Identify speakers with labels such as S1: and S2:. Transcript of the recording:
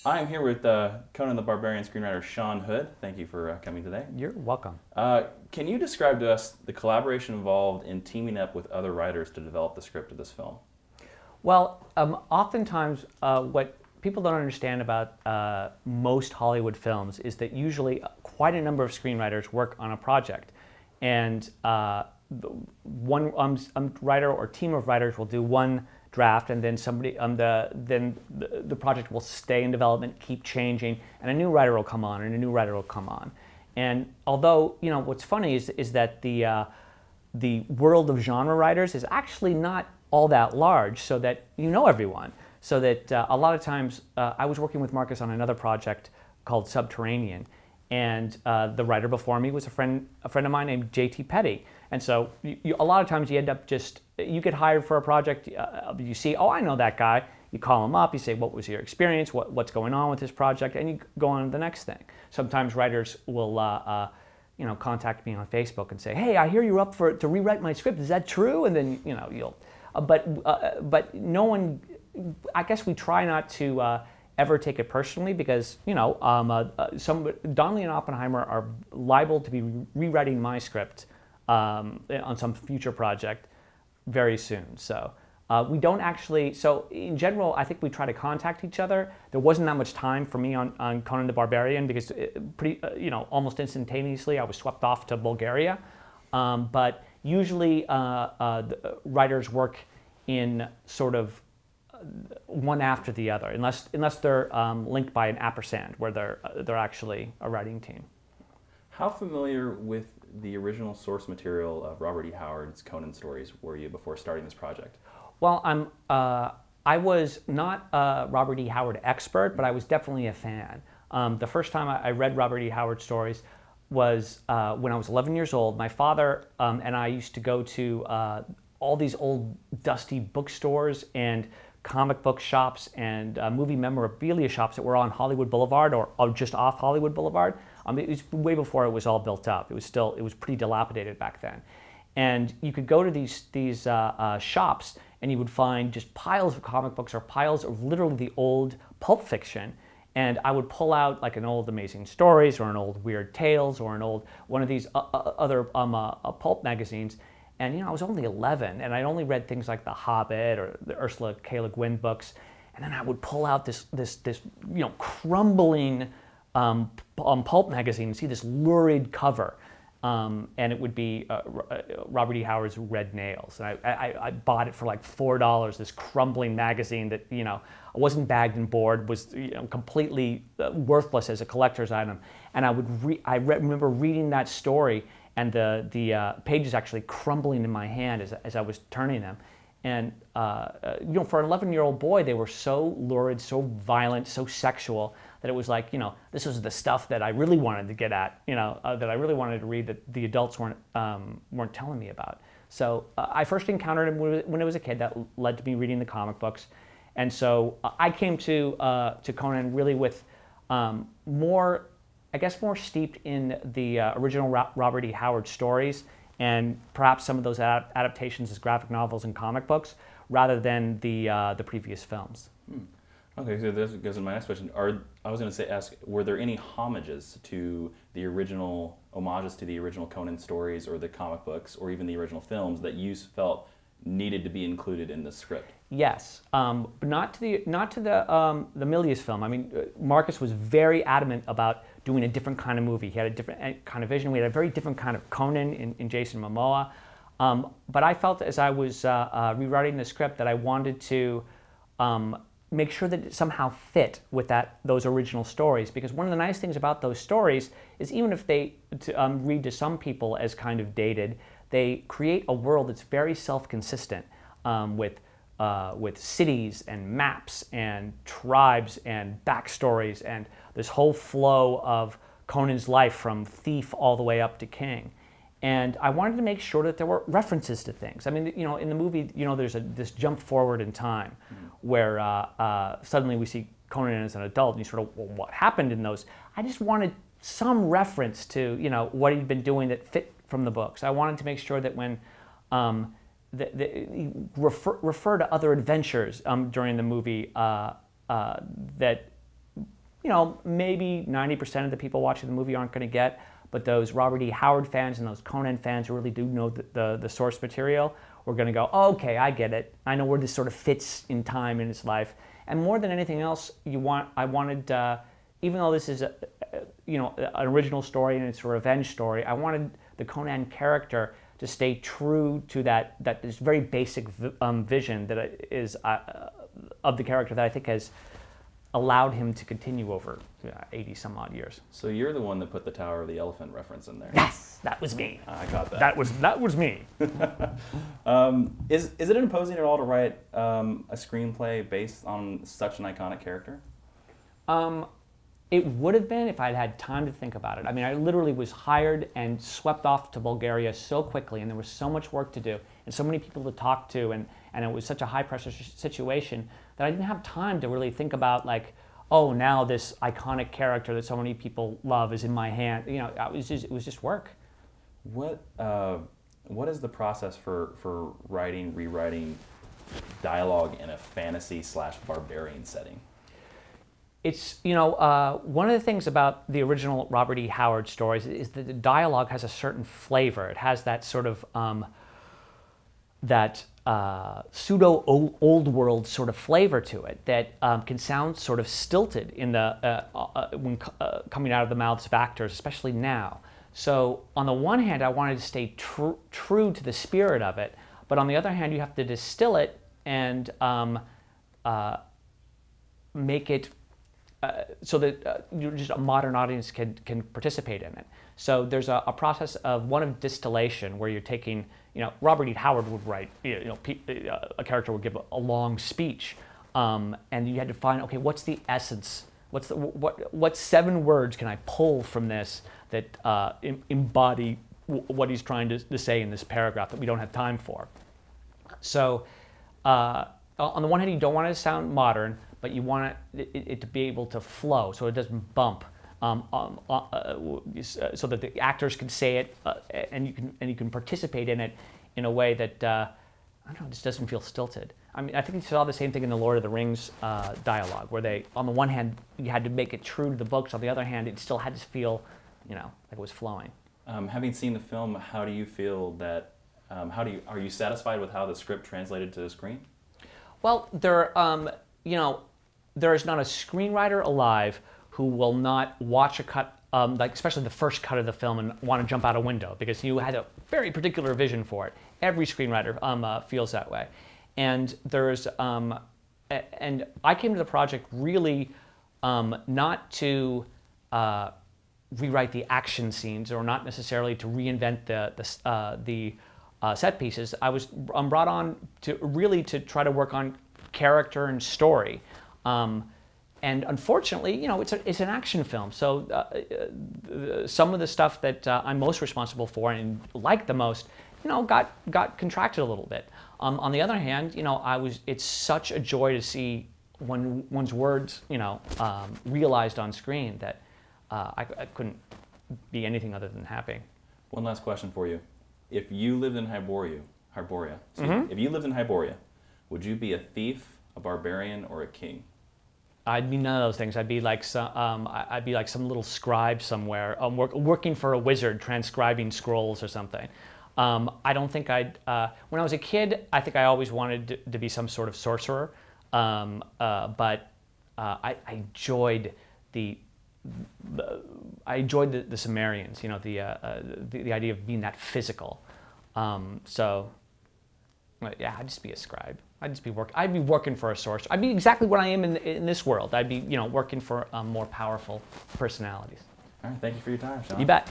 S1: I'm here with Conan the Barbarian screenwriter Sean Hood. Thank you for coming today.
S2: You're welcome.
S1: Can you describe to us the collaboration involved in teaming up with other writers to develop the script of this film?
S2: Well, oftentimes what people don't understand about most Hollywood films is that usually quite a number of screenwriters work on a project. And one writer or team of writers will do one draft, and then the project will stay in development, keep changing, and a new writer will come on, and a new writer will come on. And although, you know, what's funny is that the world of genre writers is actually not all that large, so that you know everyone. So that a lot of times, I was working with Marcus on another project called Subterranean, and the writer before me was a friend of mine named J.T. Petty. And so a lot of times you end up you get hired for a project, you see, oh, I know that guy. You call him up, you say, what was your experience, what's going on with this project, and you go on to the next thing. Sometimes writers will contact me on Facebook and say, hey, I hear you're up to rewrite my script, is that true? And then, you'll, but no one, I guess we try not to ever take it personally because, Donnelly and Oppenheimer are liable to be rewriting my script on some future project very soon. So we don't actually, so in general, I think we try to contact each other. There wasn't that much time for me on Conan the Barbarian because almost instantaneously I was swept off to Bulgaria. But usually the writers work in sort of one after the other, unless they're linked by an ampersand, where they're actually a writing team.
S1: How familiar with the original source material of Robert E. Howard's Conan stories were you before starting this project?
S2: Well, I was not a Robert E. Howard expert, but I was definitely a fan. The first time I read Robert E. Howard stories was when I was 11 years old. My father and I used to go to all these old dusty bookstores and comic book shops and movie memorabilia shops that were on Hollywood Boulevard or just off Hollywood Boulevard. It was way before it was all built up. It was pretty dilapidated back then. And you could go to these shops and you would find just piles of comic books or piles of literally the old pulp fiction. And I would pull out like an old Amazing Stories or an old Weird Tales or an old one of these other pulp magazines. And I was only 11, and I'd only read things like The Hobbit or the Ursula K. Le Guin books. And then I would pull out this crumbling pulp magazine and see this lurid cover. And it would be Robert E. Howard's Red Nails. And I bought it for like $4, this crumbling magazine that, wasn't bagged and board, was completely worthless as a collector's item. And I remember reading that story and the pages actually crumbling in my hand as I was turning them. And, for an 11-year-old boy, they were so lurid, so violent, so sexual, that it was like, this was the stuff that I really wanted to get at, that I really wanted to read that the adults weren't telling me about. So I first encountered him when I was a kid. That led to me reading the comic books. And so I came to Conan really with more steeped in the original Robert E. Howard stories and perhaps some of those adaptations as graphic novels and comic books rather than the previous films.
S1: Okay, so this goes into my next question. Were there any homages to the original Conan stories or the comic books or even the original films that you felt needed to be included in the script?
S2: Yes, but not to the Milius film. I mean, Marcus was very adamant about doing a different kind of movie. He had a different kind of vision. We had a very different kind of Conan in Jason Momoa. But I felt as I was rewriting the script that I wanted to make sure that it somehow fit with those original stories. Because one of the nice things about those stories is even if they read to some people as kind of dated, they create a world that's very self-consistent with cities and maps and tribes and backstories and this whole flow of Conan's life from thief all the way up to king. And I wanted to make sure that there were references to things. I mean, in the movie, there's this jump forward in time where suddenly we see Conan as an adult and you sort of, well, what happened in those? I just wanted some reference to, what he'd been doing that fit from the books. I wanted to make sure that when refer to other adventures during the movie that maybe 90% of the people watching the movie aren't going to get, but those Robert E. Howard fans and those Conan fans who really do know the source material, we're going to go, oh, okay, I get it. I know where this sort of fits in time in his life. And more than anything else, I wanted, even though this is an original story and it's a revenge story, I wanted the Conan character to stay true to this very basic vision that is of the character that I think has allowed him to continue over 80 some odd years.
S1: So you're the one that put the Tower of the Elephant reference in there.
S2: Yes, that was me.
S1: I got that.
S2: That was me.
S1: Is it imposing at all to write a screenplay based on such an iconic character?
S2: It would have been if I'd had time to think about it. I mean, I literally was hired and swept off to Bulgaria so quickly, and there was so much work to do, and so many people to talk to, and it was such a high-pressure situation that I didn't have time to really think about, like, oh, now this iconic character that so many people love is in my hand. It was just work.
S1: What is the process for writing, rewriting dialogue in a fantasy/barbarian setting?
S2: It's, one of the things about the original Robert E. Howard stories is that the dialogue has a certain flavor. It has that sort of, pseudo old world sort of flavor to it that can sound sort of stilted in when coming out of the mouths of actors, especially now. So on the one hand, I wanted to stay true to the spirit of it, but on the other hand, you have to distill it and make it so that just a modern audience can participate in it. So there's a process of distillation where you're taking, Robert E. Howard would write, a character would give a long speech, and you had to find, okay, what's the essence? What 7 words can I pull from this that embody what he's trying to say in this paragraph that we don't have time for? So on the one hand, you don't want it to sound modern, but you want it to be able to flow so it doesn't bump, so that the actors can say it and you can participate in it in a way that I don't know, just doesn't feel stilted. I mean, I think you saw the same thing in the Lord of the Rings dialogue, where they, on the one hand, you had to make it true to the books. On the other hand, it still had to feel, like it was flowing.
S1: Having seen the film, how do you feel that? Are you satisfied with how the script translated to the screen?
S2: Well, there is not a screenwriter alive who will not watch a cut, especially the first cut of the film, and want to jump out a window because you had a very particular vision for it. Every screenwriter feels that way, and and I came to the project really not to rewrite the action scenes or not necessarily to reinvent the set pieces. I was brought on to try to work on character and story. And unfortunately, it's an action film, so some of the stuff that I'm most responsible for and like the most, got contracted a little bit. On the other hand, it's such a joy to see one's words, realized on screen that I couldn't be anything other than happy.
S1: One last question for you: if you lived in Hyboria,
S2: Mm-hmm.
S1: if you lived in Hyboria, would you be a thief, a barbarian, or a king?
S2: I'd be none of those things. I'd be like some little scribe somewhere, working for a wizard, transcribing scrolls or something. I don't think I'd. When I was a kid, I think I always wanted to be some sort of sorcerer, but I enjoyed the Sumerians. The idea of being that physical. So yeah, I'd just be a scribe. I'd be working for a sorcerer. I'd be exactly what I am in this world. I'd be working for more powerful personalities.
S1: All right, thank you for your time, Sean.
S2: You bet.